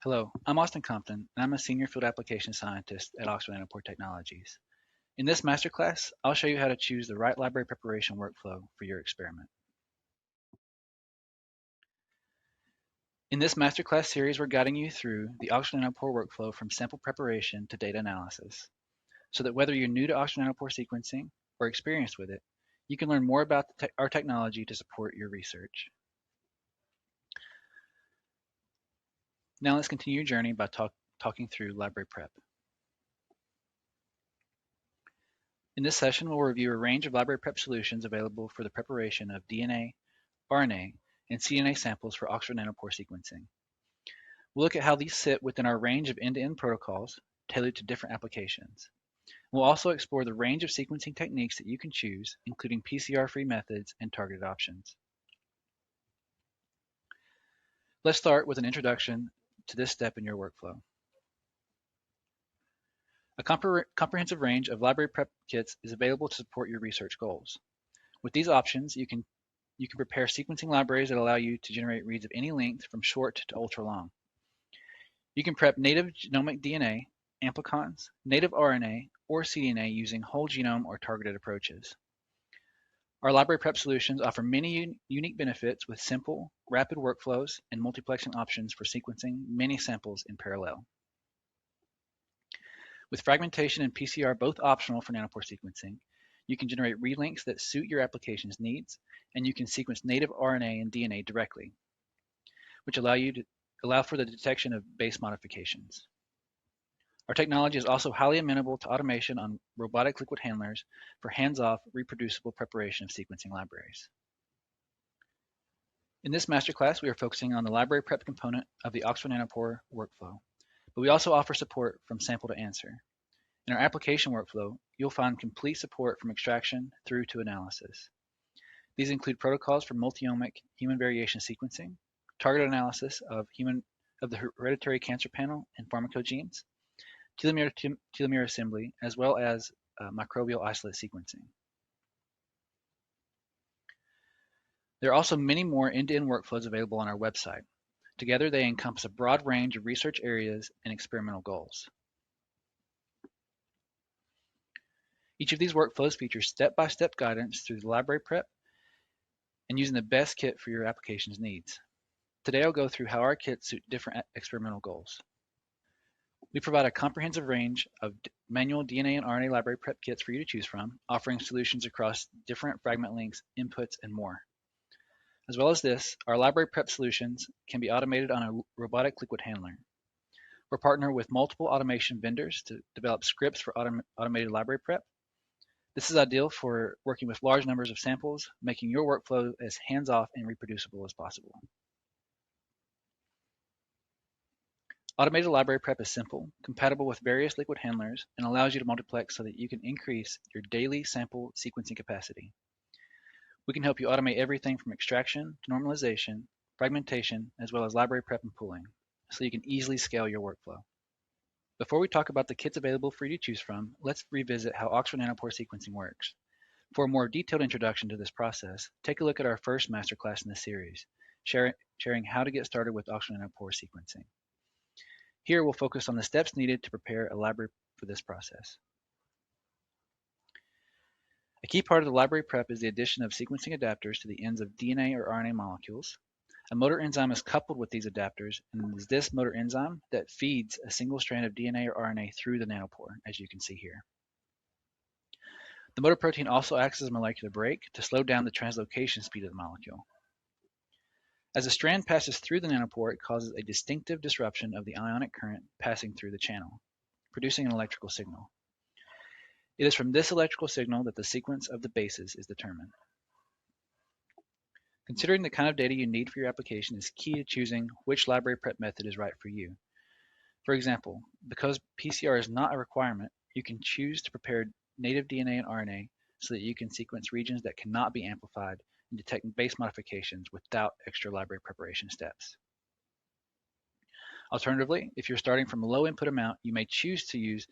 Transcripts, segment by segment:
Hello, I'm Austin Compton, and I'm a Senior Field Application Scientist at Oxford Nanopore Technologies. In this masterclass, I'll show you how to choose the right library preparation workflow for your experiment. In this masterclass series, we're guiding you through the Oxford Nanopore workflow from sample preparation to data analysis, so that whether you're new to Oxford Nanopore sequencing or experienced with it, you can learn more about our technology to support your research. Now let's continue your journey by talking through library prep. In this session, we'll review a range of library prep solutions available for the preparation of DNA, RNA, and cDNA samples for Oxford Nanopore sequencing. We'll look at how these sit within our range of end-to-end protocols tailored to different applications. We'll also explore the range of sequencing techniques that you can choose, including PCR-free methods and targeted options. Let's start with an introduction to this step in your workflow. A comprehensive range of library prep kits is available to support your research goals. With these options, you can prepare sequencing libraries that allow you to generate reads of any length from short to ultra long. You can prep native genomic DNA, amplicons, native RNA, or cDNA using whole genome or targeted approaches. Our library prep solutions offer many unique benefits with simple, rapid workflows and multiplexing options for sequencing many samples in parallel. With fragmentation and PCR both optional for nanopore sequencing, you can generate read lengths that suit your application's needs, and you can sequence native RNA and DNA directly, which allow for the detection of base modifications. Our technology is also highly amenable to automation on robotic liquid handlers for hands-off, reproducible preparation of sequencing libraries. In this masterclass, we are focusing on the library prep component of the Oxford Nanopore workflow, but we also offer support from sample to answer. In our application workflow, you'll find complete support from extraction through to analysis. These include protocols for multi-omic human variation sequencing, targeted analysis of the hereditary cancer panel and pharmacogenes, telomere assembly, as well as microbial isolate sequencing. There are also many more end-to-end workflows available on our website. Together, they encompass a broad range of research areas and experimental goals. Each of these workflows features step-by-step guidance through the library prep and using the best kit for your application's needs. Today, I'll go through how our kits suit different experimental goals. We provide a comprehensive range of manual DNA and RNA library prep kits for you to choose from, offering solutions across different fragment lengths, inputs, and more. As well as this, our library prep solutions can be automated on a robotic liquid handler. We're partnered with multiple automation vendors to develop scripts for automated library prep. This is ideal for working with large numbers of samples, making your workflow as hands-off and reproducible as possible. Automated library prep is simple, compatible with various liquid handlers, and allows you to multiplex so that you can increase your daily sample sequencing capacity. We can help you automate everything from extraction to normalization, fragmentation, as well as library prep and pooling, so you can easily scale your workflow. Before we talk about the kits available for you to choose from, let's revisit how Oxford Nanopore sequencing works. For a more detailed introduction to this process, take a look at our first masterclass in this series, sharing how to get started with Oxford Nanopore sequencing. Here, we'll focus on the steps needed to prepare a library for this process. A key part of the library prep is the addition of sequencing adapters to the ends of DNA or RNA molecules. A motor enzyme is coupled with these adapters, and it is this motor enzyme that feeds a single strand of DNA or RNA through the nanopore, as you can see here. The motor protein also acts as a molecular brake to slow down the translocation speed of the molecule. As a strand passes through the nanopore, it causes a distinctive disruption of the ionic current passing through the channel, producing an electrical signal. It is from this electrical signal that the sequence of the bases is determined. Considering the kind of data you need for your application is key to choosing which library prep method is right for you. For example, because PCR is not a requirement, you can choose to prepare native DNA and RNA so that you can sequence regions that cannot be amplified and detect base modifications without extra library preparation steps. Alternatively, if you're starting from a low input amount, you may choose to use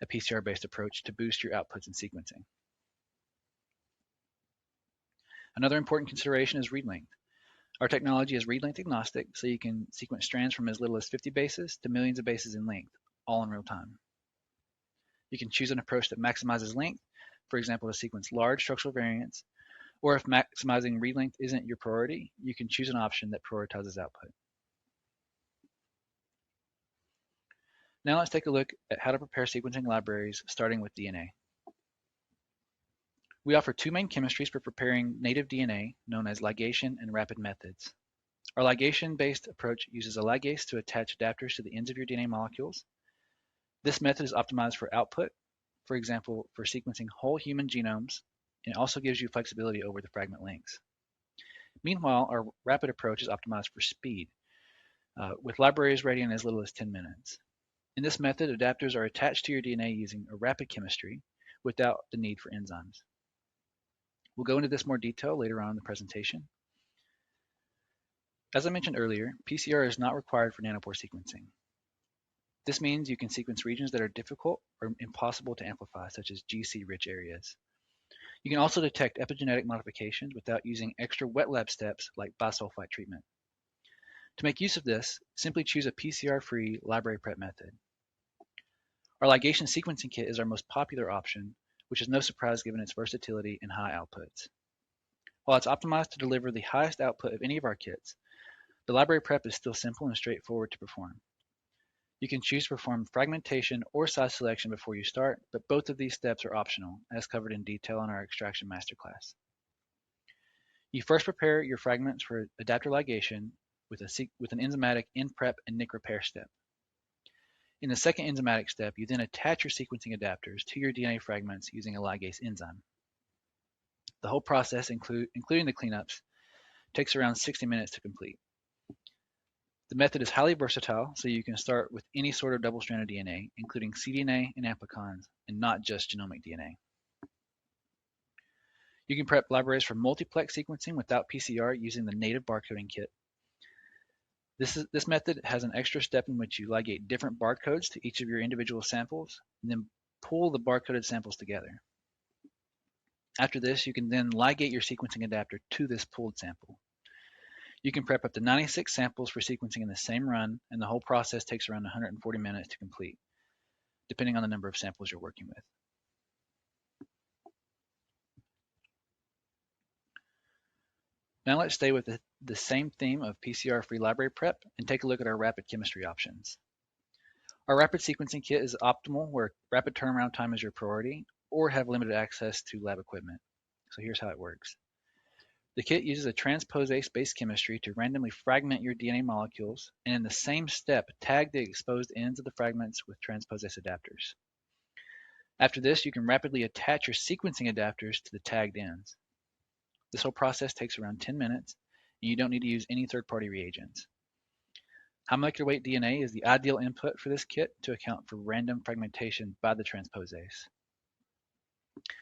a PCR-based approach to boost your outputs in sequencing. Another important consideration is read length. Our technology is read length agnostic, so you can sequence strands from as little as 50 bases to millions of bases in length, all in real time. You can choose an approach that maximizes length, for example, to sequence large structural variants, or if maximizing read length isn't your priority, you can choose an option that prioritizes output. Now let's take a look at how to prepare sequencing libraries, starting with DNA. We offer two main chemistries for preparing native DNA, known as ligation and rapid methods. Our ligation-based approach uses a ligase to attach adapters to the ends of your DNA molecules. This method is optimized for output, for example, for sequencing whole human genomes, and it also gives you flexibility over the fragment lengths. Meanwhile, our rapid approach is optimized for speed, with libraries ready in as little as 10 minutes. In this method, adapters are attached to your DNA using a rapid chemistry without the need for enzymes. We'll go into this more detail later on in the presentation. As I mentioned earlier, PCR is not required for nanopore sequencing. This means you can sequence regions that are difficult or impossible to amplify, such as GC-rich areas. You can also detect epigenetic modifications without using extra wet lab steps like bisulfite treatment. To make use of this, simply choose a PCR-free library prep method. Our ligation sequencing kit is our most popular option, which is no surprise given its versatility and high outputs. While it's optimized to deliver the highest output of any of our kits, the library prep is still simple and straightforward to perform. You can choose to perform fragmentation or size selection before you start, but both of these steps are optional, as covered in detail in our extraction masterclass. You first prepare your fragments for adapter ligation with an enzymatic in-prep and nick repair step. In the second enzymatic step, you then attach your sequencing adapters to your DNA fragments using a ligase enzyme. The whole process, including the cleanups, takes around 60 minutes to complete. The method is highly versatile, so you can start with any sort of double-stranded DNA, including cDNA and amplicons, and not just genomic DNA. You can prep libraries for multiplex sequencing without PCR using the native barcoding kit. This method has an extra step in which you ligate different barcodes to each of your individual samples, and then pull the barcoded samples together. After this, you can then ligate your sequencing adapter to this pulled sample. You can prep up to 96 samples for sequencing in the same run, and the whole process takes around 140 minutes to complete, depending on the number of samples you're working with. Now let's stay with the same theme of PCR-free library prep and take a look at our rapid chemistry options. Our rapid sequencing kit is optimal where rapid turnaround time is your priority or have limited access to lab equipment. So here's how it works. The kit uses a transposase-based chemistry to randomly fragment your DNA molecules, and in the same step, tag the exposed ends of the fragments with transposase adapters. After this, you can rapidly attach your sequencing adapters to the tagged ends. This whole process takes around 10 minutes, and you don't need to use any third-party reagents. High molecular weight DNA is the ideal input for this kit to account for random fragmentation by the transposase.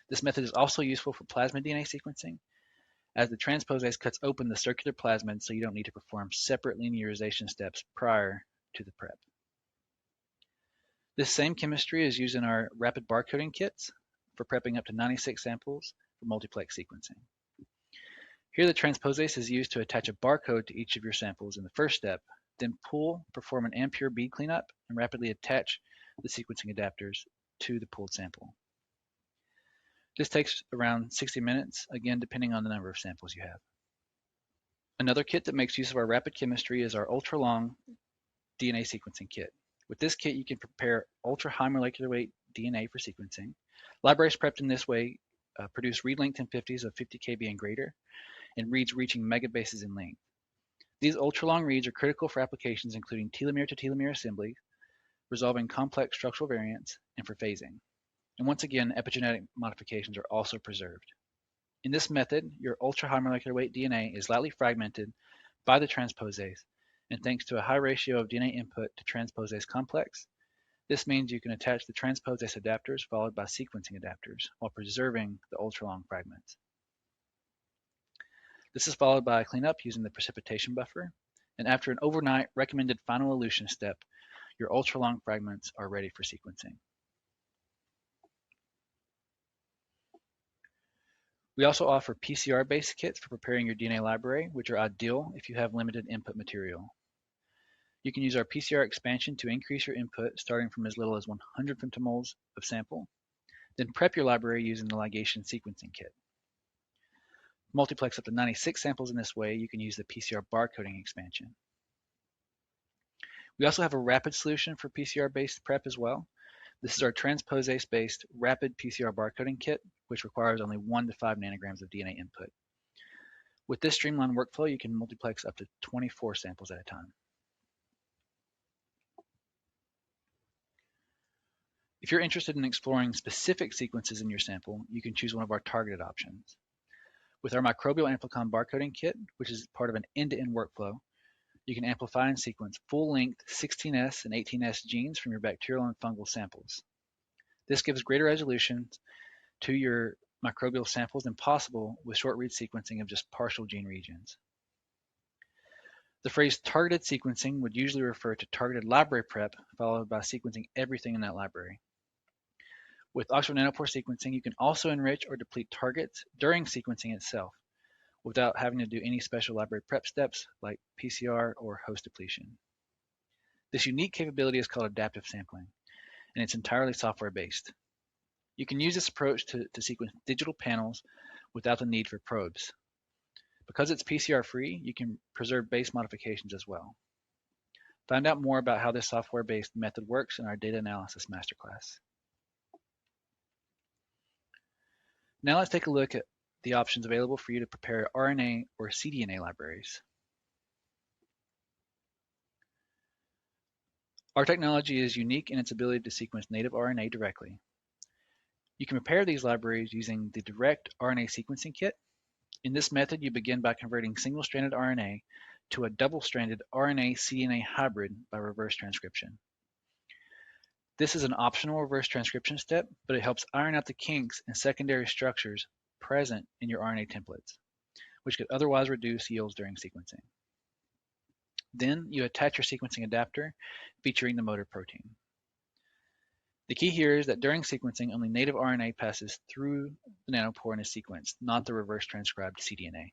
This method is also useful for plasmid DNA sequencing, as the transposase cuts open the circular plasmid so you don't need to perform separate linearization steps prior to the prep. This same chemistry is used in our rapid barcoding kits for prepping up to 96 samples for multiplex sequencing. Here the transposase is used to attach a barcode to each of your samples in the first step, then perform an impure bead cleanup, and rapidly attach the sequencing adapters to the pulled sample. This takes around 60 minutes, again depending on the number of samples you have. Another kit that makes use of our rapid chemistry is our ultra-long DNA sequencing kit. With this kit, you can prepare ultra-high molecular weight DNA for sequencing. Libraries prepped in this way produce read length 1050s of 50 kb and greater, and reads reaching megabases in length. These ultra-long reads are critical for applications including telomere-to-telomere assembly, resolving complex structural variants, and for phasing. And once again, epigenetic modifications are also preserved. In this method, your ultra-high molecular weight DNA is lightly fragmented by the transposase, and thanks to a high ratio of DNA input to transposase complex, this means you can attach the transposase adapters followed by sequencing adapters while preserving the ultra-long fragments. This is followed by a cleanup using the precipitation buffer, and after an overnight recommended final elution step, your ultra-long fragments are ready for sequencing. We also offer PCR-based kits for preparing your DNA library, which are ideal if you have limited input material. You can use our PCR expansion to increase your input starting from as little as 100 femtomoles of sample, then prep your library using the ligation sequencing kit. Multiplex up to 96 samples in this way, you can use the PCR barcoding expansion. We also have a rapid solution for PCR-based prep as well. This is our transposase-based rapid PCR barcoding kit, which requires only 1 to 5 nanograms of DNA input. With this streamlined workflow, you can multiplex up to 24 samples at a time. If you're interested in exploring specific sequences in your sample, you can choose one of our targeted options. With our microbial amplicon barcoding kit, which is part of an end-to-end workflow, you can amplify and sequence full-length 16S and 18S genes from your bacterial and fungal samples. This gives greater resolution to your microbial samples than possible with short-read sequencing of just partial gene regions. The phrase targeted sequencing would usually refer to targeted library prep, followed by sequencing everything in that library. With Oxford Nanopore sequencing, you can also enrich or deplete targets during sequencing itself, without having to do any special library prep steps like PCR or host depletion. This unique capability is called adaptive sampling, and it's entirely software-based. You can use this approach to sequence digital panels without the need for probes. Because it's PCR-free, you can preserve base modifications as well. Find out more about how this software-based method works in our data analysis masterclass. Now let's take a look at the options available for you to prepare RNA or cDNA libraries. Our technology is unique in its ability to sequence native RNA directly. You can prepare these libraries using the direct RNA sequencing kit. In this method, you begin by converting single-stranded RNA to a double-stranded RNA-cDNA hybrid by reverse transcription. This is an optional reverse transcription step, but it helps iron out the kinks and secondary structures present in your RNA templates, which could otherwise reduce yields during sequencing. Then you attach your sequencing adapter featuring the motor protein. The key here is that during sequencing, only native RNA passes through the nanopore and is sequenced, not the reverse transcribed cDNA.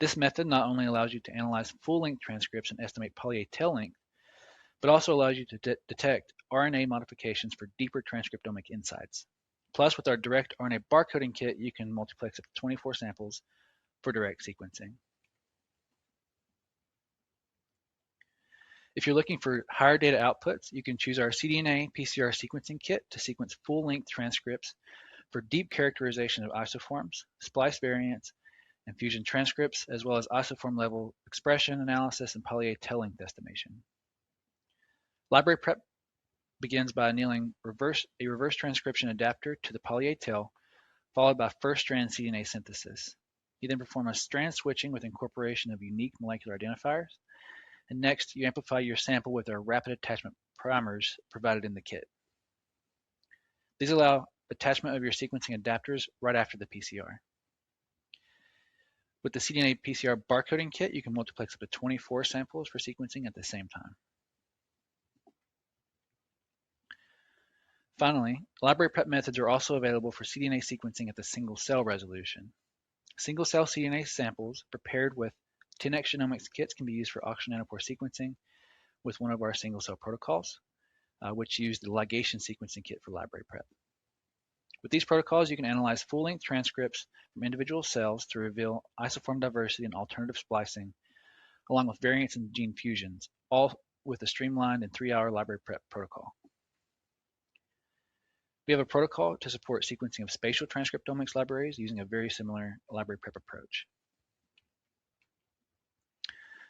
This method not only allows you to analyze full-length transcripts and estimate poly-A tail length, but also allows you to detect RNA modifications for deeper transcriptomic insights. Plus, with our direct RNA barcoding kit, you can multiplex up to 24 samples for direct sequencing. If you're looking for higher data outputs, you can choose our cDNA PCR sequencing kit to sequence full-length transcripts for deep characterization of isoforms, splice variants, and fusion transcripts, as well as isoform level expression analysis and poly-A tail length estimation. Library prep begins by annealing a reverse transcription adapter to the poly-A tail, followed by first-strand cDNA synthesis. You then perform a strand switching with incorporation of unique molecular identifiers, and next you amplify your sample with our rapid attachment primers provided in the kit. These allow attachment of your sequencing adapters right after the PCR. With the cDNA PCR barcoding kit, you can multiplex up to 24 samples for sequencing at the same time. Finally, library prep methods are also available for cDNA sequencing at the single-cell resolution. Single-cell cDNA samples prepared with 10x genomics kits can be used for Oxford Nanopore sequencing with one of our single-cell protocols, which use the ligation sequencing kit for library prep. With these protocols, you can analyze full-length transcripts from individual cells to reveal isoform diversity and alternative splicing, along with variants and gene fusions, all with a streamlined and 3-hour library prep protocol. We have a protocol to support sequencing of spatial transcriptomics libraries using a very similar library prep approach.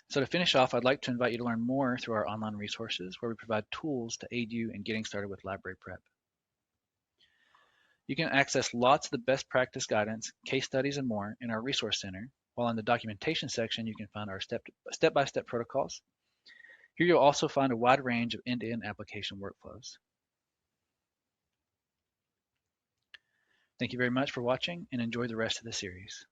So to finish off, I'd like to invite you to learn more through our online resources where we provide tools to aid you in getting started with library prep. You can access lots of the best practice guidance, case studies, and more in our resource center, while in the documentation section, you can find our step-by-step protocols. Here you'll also find a wide range of end-to-end application workflows. Thank you very much for watching and enjoy the rest of the series.